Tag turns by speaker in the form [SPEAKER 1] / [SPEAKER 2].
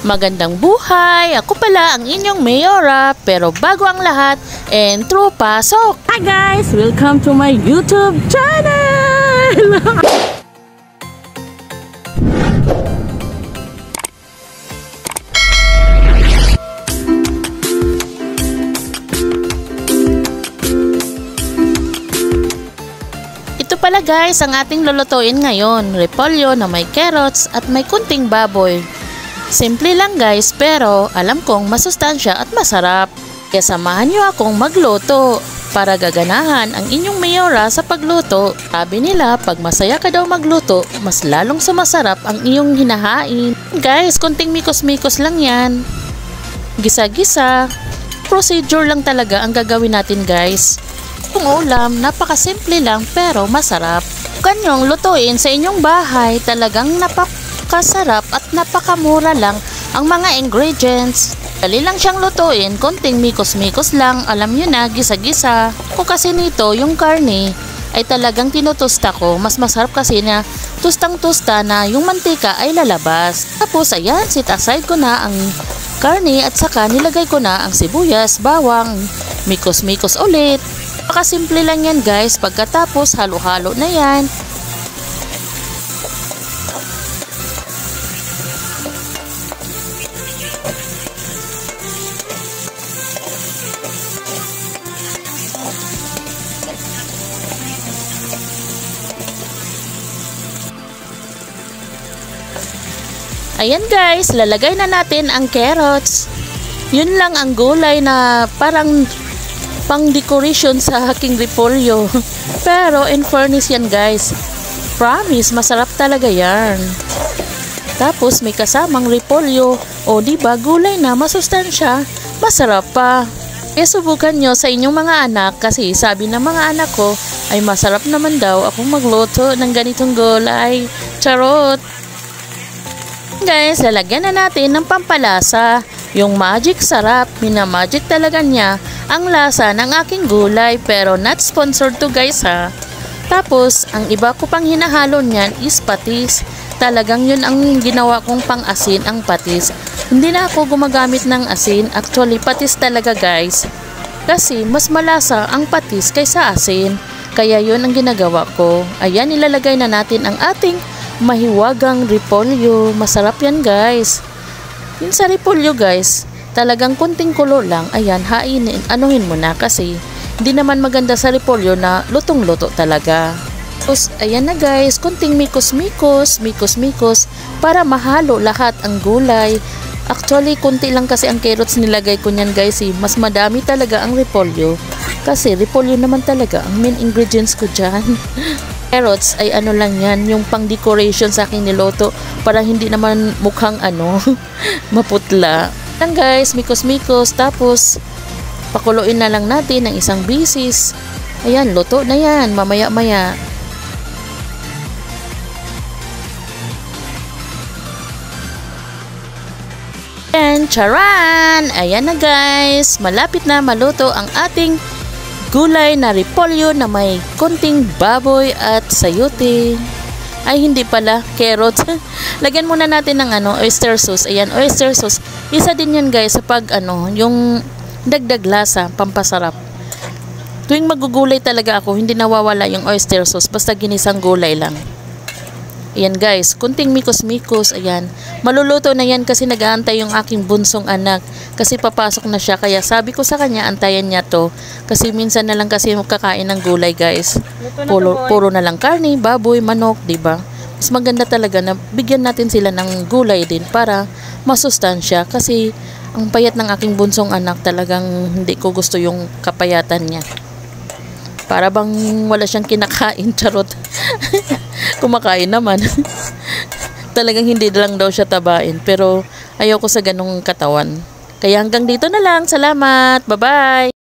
[SPEAKER 1] Magandang buhay! Ako pala ang inyong Mayora, pero bago ang lahat, intro pasok!
[SPEAKER 2] Hi guys! Welcome to my YouTube channel!
[SPEAKER 1] Ito pala guys ang ating lulutuin ngayon, repolyo na may carrots at may kunting baboy. Simple lang guys, pero alam kong masustansya at masarap. Kaya samahan nyo akong magluto para gaganahan ang inyong Mayora sa pagluto. Sabi nila pag masaya ka daw magluto, mas lalong sumasarap ang iyong hinahain. Guys, kunting mikos-mikos lang yan. Gisa-gisa. Procedure lang talaga ang gagawin natin guys. Kung ulam, napakasimple lang pero masarap. Kanyong lutuin sa inyong bahay, talagang napakasarap at napakamura lang ang mga ingredients. Dali lang siyang lutuin, konting mikos-mikos lang, alam nyo na, gisa-gisa. Kung kasi nito, yung karne ay talagang tinutusta ko, mas masarap kasi na tustang-tusta na yung mantika ay lalabas. Tapos ayan, sit aside ko na ang karne at saka nilagay ko na ang sibuyas, bawang, mikos-mikos ulit. Simple lang yan guys, pagkatapos halo-halo na yan. Ayan guys, lalagay na natin ang carrots. Yun lang ang gulay na parang pang decoration sa aking repolyo. Pero in fairness yan guys, promise masarap talaga yan. Tapos may kasamang repolyo, o diba gulay na masustansya, masarap pa. Kaya subukan nyo sa inyong mga anak, kasi sabi ng mga anak ko ay masarap naman daw akong magluto ng ganitong gulay. Charot! Guys, lalagyan na natin ng pampalasa. Yung magic sarap, minamagic talaga niya ang lasa ng aking gulay, pero not sponsored to guys ha. Tapos, ang iba ko pang hinahalo niyan is patis. Talagang yun ang ginawa kong pang-asin, ang patis. Hindi na ako gumagamit ng asin, actually patis talaga guys. Kasi mas malasa ang patis kaysa asin. Kaya yun ang ginagawa ko. Ayan, ilalagay na natin ang ating mahiwagang repolyo. Masarap yan guys. Yung sa repolyo guys, talagang kunting kulo lang, ayan, hainin, anuhin mo na kasi hindi naman maganda sa repolyo na lutong-luto talaga. Tapos, ayan na guys, kunting mikos-mikos para mahalo lahat ang gulay. Actually, kunti lang kasi ang carrots nilagay ko niyan guys, mas madami talaga ang repolyo. Kasi repolyo naman talaga ang main ingredients ko dyan. Carrots ay ano lang yan, yung pang decoration sa aking niloto para hindi naman mukhang maputla. Lang guys, mikos-mikos, tapos pakuluin na lang natin ng isang bisis. Ayan, luto na yan, mamaya-maya. Ayan, charan! Ayan na guys, malapit na maluto ang ating gulay na repolyo na may konting baboy at sayote. Ay, hindi pala, carrots. Lagyan muna natin ng oyster sauce. Ayan, oyster sauce. Isa din yan guys sa pag yung dagdag lasa, pampasarap. Tuwing magugulay talaga ako, hindi nawawala yung oyster sauce, basta ginisang gulay lang. Ayan guys, kunting mikos-mikos, ayan. Maluluto na yan kasi nag-aantay yung aking bunsong anak. Kasi papasok na siya, kaya sabi ko sa kanya, antayan niya to. Kasi minsan na lang kasi kakain ng gulay guys. Puro na lang karne, baboy, manok, diba? Mas maganda talaga na bigyan natin sila ng gulay din para masustansya. Kasi ang payat ng aking bunsong anak, talagang hindi ko gusto yung kapayatan niya. Para bang wala siyang kinakain, charot. Kumakain naman. Talagang hindi lang daw siya tabain, pero ayoko sa ganong katawan. Kaya hanggang dito na lang. Salamat. Bye-bye.